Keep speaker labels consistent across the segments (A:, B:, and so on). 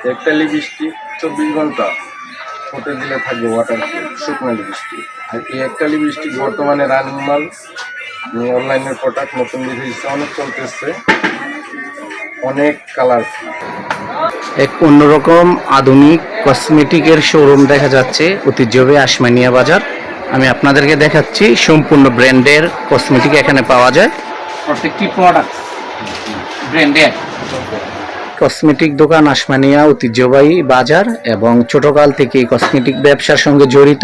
A: একটা লিপস্টিক 24 ঘন্টা ফুটে দিলে থাকবে ওয়াটারপ্রুফ শুকনো লিপস্টিক। আর এই একটা লিপস্টিক বর্তমানে রানিং মাল, অনলাইনের প্রোডাক্ট, নতুন ডিজাইন অনেক চলতেছে, অনেক কালারফুল।
B: এক অন্যরকম আধুনিক কসমেটিকের শোরুম দেখা যাচ্ছে ঐতিহ্যবাহী আসমানিয়া বাজার। আমি আপনাদেরকে দেখাচ্ছি সম্পূর্ণ ব্র্যান্ডের কসমেটিক এখানে পাওয়া যায়। প্রত্যেকটি প্রোডাক্ট ব্র্যান্ডের কসমেটিক দোকান আসমানিয়া ঐতিহ্যবাহী বাজার, এবং ছোটকাল থেকে কসমেটিক ব্যবসার সঙ্গে জড়িত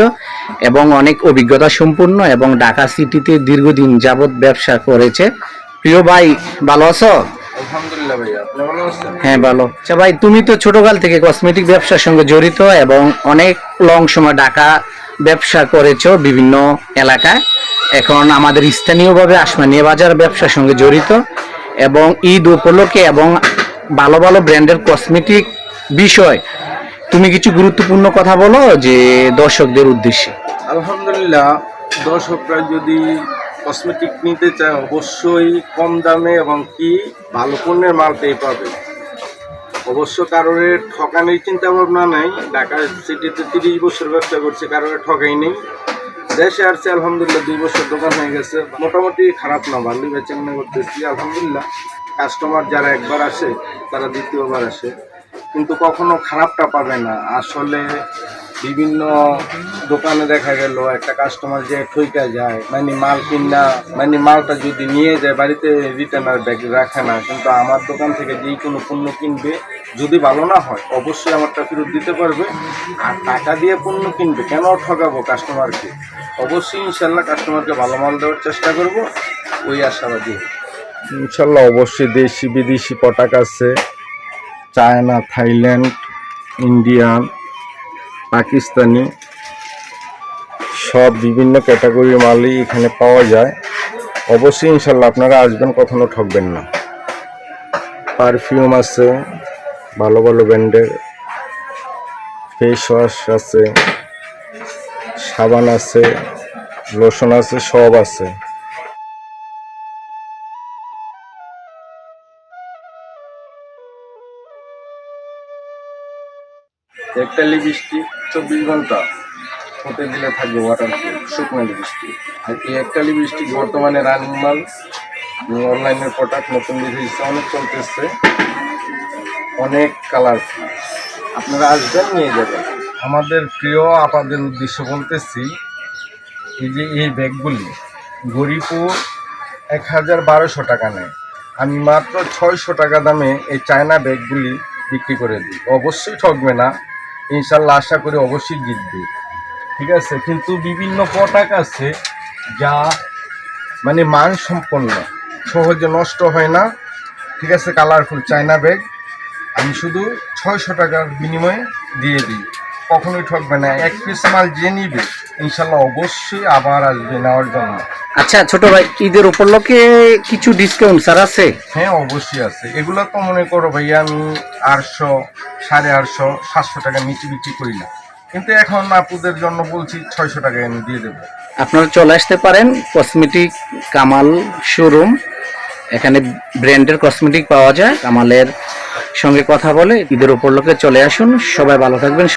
B: এবং অনেক অভিজ্ঞতা সম্পন্ন, এবং ঢাকা সিটিতে দীর্ঘদিন যাবৎ ব্যবসা করেছে। প্রিয় ভাই, ভালো আছো?
A: আলহামদুলিল্লাহ ভাইয়া, আপনি ভালো আছেন?
B: হ্যাঁ ভালো। আচ্ছা ভাই, তুমি তো ছোটকাল থেকে কসমেটিক ব্যবসার সঙ্গে জড়িত এবং অনেক লং সময় ঢাকা ব্যবসা করেছো বিভিন্ন এলাকায়। এখন আমাদের স্থানীয়ভাবে আসমানিয়া বাজার ব্যবসার সঙ্গে জড়িত, এবং ঈদ উপলক্ষে এবং ভালো ভালো ব্র্যান্ডের কসমেটিক বিষয় তুমি কিছু গুরুত্বপূর্ণ কথা বলো যে দর্শকদের উদ্দেশ্যে।
A: আলহামদুলিল্লাহ, দর্শকরা যদি কসমেটিক নিতে চায় অবশ্যই কম দামে এবং কি ভালো পণ্যের মাল পেয়ে পাবে। অবশ্য কারোর ঠকানির চিন্তা ভাবনা নাই। ঢাকা সিটিতে 30 বছর ব্যবসা করছে, কারোর ঠকাই নেই। দেশে আসছে আলহামদুলিল্লাহ 2 বছর দোকান হয়ে গেছে, মোটামুটি খারাপ না, ভালোই বেচাকেনা করতেছি আলহামদুলিল্লাহ। কাস্টমার যারা একবার আসে তারা দ্বিতীয়বার আসে, কিন্তু কখনো খারাপটা পাবে না। আসলে বিভিন্ন দোকানে দেখা গেল একটা কাস্টমার যে ঠইকা যায়, মানে মাল কিনা, মানে মালটা যদি নিয়ে যায় বাড়িতে রিটার্ন আর ব্যাগ রাখে না। কিন্তু আমার দোকান থেকে যেই কোনো পণ্য কিনবে, যদি ভালো না হয় অবশ্যই আমারটা ফেরত দিতে পারবে। আর টাকা দিয়ে পণ্য কিনবে, কেন ঠকাবো কাস্টমারকে? অবশ্যই ইনশাল্লাহ কাস্টমারকে ভালো মাল দেওয়ার চেষ্টা করব, ওই আশাবাদী। ইনশাল্লাহ অবশ্যই দেশি বিদেশি প্রোডাক্ট আছে, চায়না, থাইল্যান্ড, ইন্ডিয়ান, পাকিস্তানি, সব বিভিন্ন ক্যাটাগরির মালই এখানে পাওয়া যায়। অবশ্যই ইনশাল্লাহ আপনারা আসবেন, কখনো ঠকবেন না। পারফিউম আছে ভালো ভালো ব্র্যান্ডের, ফেস ওয়াশ আছে, সাবান আছে, লোশন আছে, সব আছে। একটা লিপস্টিক 24 ঘন্টা ফুটে দিলে থাকবে ওয়াটারপ্রুফ শুকনো লিপস্টিক। আর এই একটা লিপস্টিক বর্তমানে রানিং মাল, অনলাইনের প্রোডাক্ট, নতুন ডিজাইন অনেক চলতেছে, অনেক কালারফুল। আপনারা আসবেন, নিয়ে যাবেন। আমাদের প্রিয় আপাদের উদ্দেশ্য বলতেছি, এই যে এই ব্যাগগুলি গরিপুর 1012 টাকা নেয়, আমি মাত্র 600 টাকা দামে এই চায়না ব্যাগগুলি বিক্রি করে দিই। অবশ্যই ঠকবে না ইনশাল্লাহ, আশা করি অবশ্যই জিতবে। ঠিক আছে, কিন্তু বিভিন্ন প্রোডাক্ট আছে যা মানে মান সম্পন্ন, সহজে নষ্ট হয় না। ঠিক আছে, কালারফুল চায়না ব্যাগ আমি শুধু 600 টাকার বিনিময়ে দিয়ে দিই, কখনোই ঠকবে না। এক পিস মাল যে নিবে ইনশাল্লাহ অবশ্যই আবার আসবে নেওয়ার জন্য।
B: আচ্ছা ছোট ভাই, ঈদের উপলক্ষে কিছু ডিসকাউন্ট স্যার আছে?
A: হ্যাঁ অবশ্যই আছে। এগুলো তো মনে করো ভাইয়া আমি 800, 850, 700 টাকা নিচে বিক্রি করি না, কিন্তু এখন আপুদের জন্য বলছি 600 টাকায় আমি দিয়ে দেবো।
B: আপনারা চলে আসতে পারেন কসমেটিক কামাল শোরুম, এখানে ব্র্যান্ডের কসমেটিক পাওয়া যায়। কামালের সঙ্গে কথা বলে ঈদের উপলক্ষে চলে আসুন। সবাই ভালো থাকবেন।